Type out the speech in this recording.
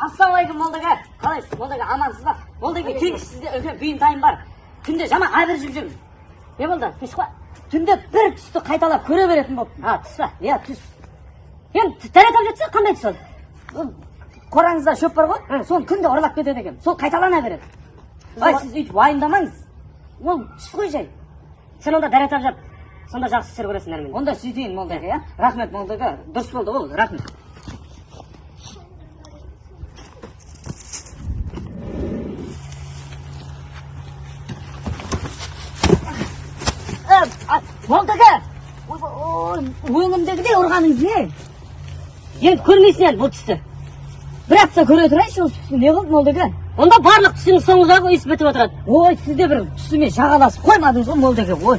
Ассалаумағалейкум молдаға. Қалайсыз? Молдаға амансыз ба? Молдаға келіңіз, сізде үлкен бұйым тайым бар. Түнде жаман айырып жүрмін. Не болды? Түс қой. Түнде бір түсті қайталап көре беретін болды. Түс па? Иә, түс. Енді дәрет алып жатса қандай түс ол? Қораңызда шөп бар ғой? Соны күнде ұрлап кетеді екен. Сол қайталана береді. Ай, сіз өйтіп уайымдамаңыз. Ол түс қой жай. Сен онда дәрет алып жат. Сонда жақсы істер көресің әрмен. Онда сөйтейін молдаға, иә? Рахмет молдаға. Дұрыс болды ол, рахмет. Молдаға! Өңімдегідей ұрғаныңыз не? Енді көрмейсің енді бұл түсті. Бір апта көре тұрайшы, ол түсті не қылды молдаға? Онда барлық түсінің соңындағы өйіп бітіп отырады. Ой, сізде бір түсіме жағаласып қоймадыңыз ғой молдаға. Ой,